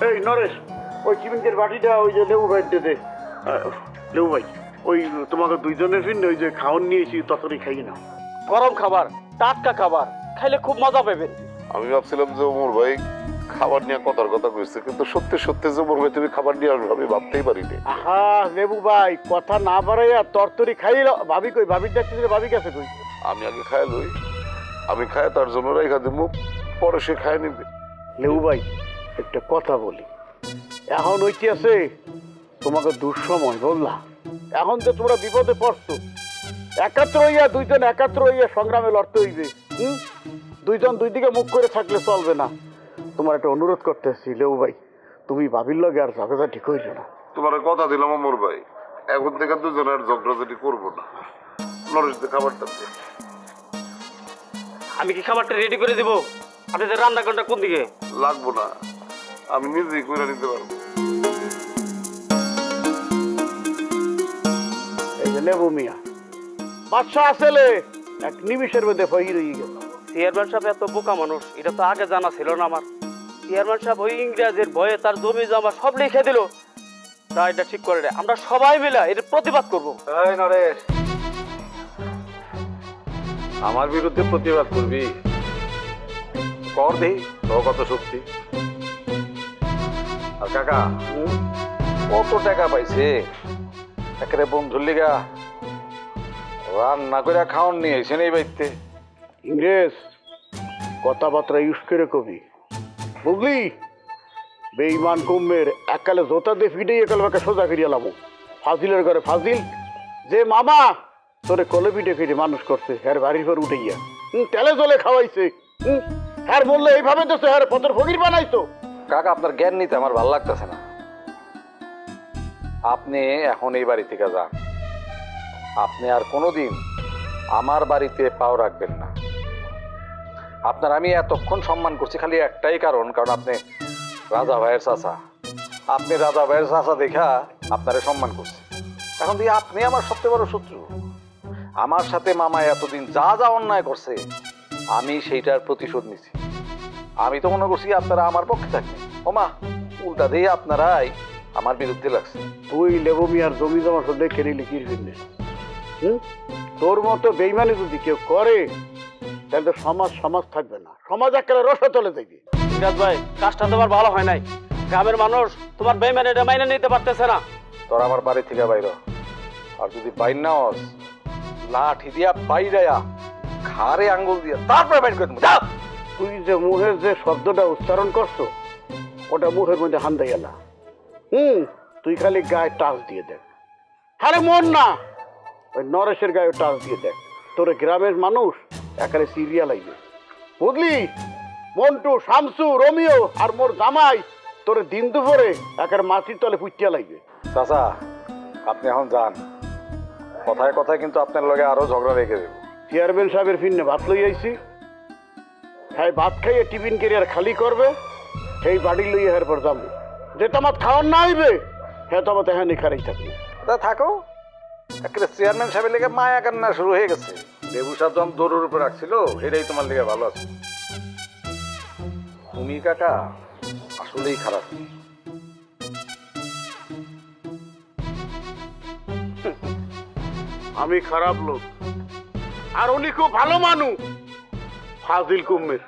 এই নরেশ, ওই চিমিংকের বাটিটা ওই যে লেবু ভাই দে। লেবু ভাই, ওই তোমাকে দুইজনের ফিরনে ওই যে খাওয়ান নিয়েছি ততই খাই না। গরম খাবার, টাটকা খাবার খাইলে খুব মজা পাবেন। আমি ভাবছিলাম যে ওমর ভাই খাবার নিয়ে কথার কথা কইছে, কিন্তু সত্যি সত্যি যে ওমর ভাই তুমি খাবার নিয়ে আসবে আমি ভাবতেই পারিনি। আহা লেবু ভাই, কথা না বাড়াইয়া তরতরি খাইল। ভাবি কই? ভাবির ডাকতে ভাবি গেছে কই? আমি আগে খাই লই, আমি খাই তার জন্য রেখা দিব, পরে সে খায় নিবে। লেবু ভাই একটা কথা বলি, এখন ওইটি আছে তোমাকে দুঃসময় বললা। এখন তো তোমরা বিপদে পড়ছো, একাত্র হইয়া দুইজন একাত্র হইয়া সংগ্রামে লড়তে হইবে। দুইজন দুই দিকে মুখ করে থাকলে চলবে না। তোমার একটা অনুরোধ করতেছি লেবু ভাই, তুমি ভাবির লগে আর ঝগড়া ঠিক হইল না। তোমার কথা দিলাম ওমর ভাই, এখন থেকে দুজন আর ঝগড়াঝাটি করবো না। নরেশ খাবারটা দে। আমি কি খাবারটা রেডি করে দিব? আপনাদের রান্না ঘন্টা কোন দিকে? লাগবো না, আমি নিজেই করে নিতে পারবো। এই যে লেবু মিয়া বাদশা আসলে এক নিমিষের মধ্যে ফহির হয়ে গেল। চেয়ারম্যান সাহেব এত বোকা মানুষ, এটা তো আগে জানা ছিল না আমার। চেয়ারম্যান সাহেব ওই ইংরেজের ভয়ে তার জমি জমা সব লিখে দিল। তা এটা ঠিক করে দেয়, আমরা সবাই মিলে এর প্রতিবাদ করবো। এই নরেশ, আমার বিরুদ্ধে প্রতিবাদ করবি? কর দেই তো কত শক্তি। আর কাকা কত টাকা পাইছে একেবারে বন্ধুর লিগা রান্না করে খাওয়ান নিয়ে এসেন এই বাড়িতে। ইংরেজ কথাবার্তা ইউজ করে কবি, বুঝলি? বেঈমান কুম্মের একালে জোতা দিয়ে ফিটে একালে সোজা করিয়া লামো। ফাজিলের ঘরে ফাজিল, যে মামা তোরে কলে পিঠে ফিটে মানুষ করছে, হ্যার বাড়ির পর উঠে গিয়া তেলে জলে খাওয়াইছে। হ্যার বললে এইভাবে তো হ্যার পথের ফকির বানাইতো। কাকা আপনার জ্ঞান নিতে আমার ভালো লাগতেছে না। আপনি এখন এই বাড়ি থেকে যান, আপনি আর কোনোদিন আমার বাড়িতে পাও রাখবেন না। আপনার আমি এতক্ষণ সম্মান করছি খালি একটাই কারণ আপনি রাজা ভাইয়ের চাচা। আপনি রাজা ভাইয়ের চাচা দেখা আপনারে সম্মান করছি। এখন দিয়ে আপনি আমার সবচেয়ে বড় শত্রু। আমার সাথে মামা এতদিন যা যা অন্যায় করছে আমি সেইটার প্রতিশোধ নিছি। আমি তো মনে করছি আপনারা আমার পক্ষে থাকবেন, ওমা উল্টা দিয়ে আপনারাই আমার বিরুদ্ধে লাগছে। তুই লেবু মিয়ার জমি জমা সব দেখে নিলি কি ফিরলে? তোর মতো বেইমানি যদি কেউ করে তাহলে তো সমাজ সমাজ থাকবে না, সমাজ একেবারে রসে চলে যাবে। ইংরাজ ভাই, কাজটা তোমার ভালো হয় নাই। গ্রামের মানুষ তোমার বেইমানি এটা মাইনে নিতে পারতেছে না। তোর আমার বাড়ি থেকে বাইর, আর যদি বাইর না হস লাঠি দিয়া বাইরায়া ঘাড়ে আঙ্গুল দিয়া তারপরে বাইর করে দেবো। তুই যে মুখের যে শব্দটা উচ্চারণ করছো ওটা মুখের মধ্যে হান্দা গেলা। তুই খালি গায়ে টাচ দিয়ে দেখ। আরে মন না, ওই নরেশের গায়ে টাচ দিয়ে দেখ, তোর গ্রামের মানুষ একালে সিরিয়া লাগবে, বুঝলি? মন্টু, শামসু, রোমিও আর মোর জামাই তোর দিন দুপুরে একের মাটির তলে পুটিয়া লাগবে। চাচা আপনি এখন যান, কথায় কথায় কিন্তু আপনার লগে আরো ঝগড়া রেখে দেবো। চেয়ারম্যান সাহেবের ফিরনে ভাত লই আইছি, হ্যাঁ ভাত খাইয়ে টিফিন কেরিয়ার খালি করবে, সেই বাড়ি লইয়া এর পর যাবো। যে তোমার খাওয়ার না হইবে হ্যাঁ তোমার হ্যাঁ নিখারেই থাকবে। তা থাকো, একেবারে চেয়ারম্যান সাহেবের লেগে মায়া কান্না শুরু হয়ে গেছে। লেবু সাহেব যখন দৌড়ের উপর রাখছিল এটাই তোমার লেগে ভালো আছে। তুমি কাকা আসলেই খারাপ। আমি খারাপ লোক আর উনি খুব ভালো মানুষ, ফাজিল কুম্মের।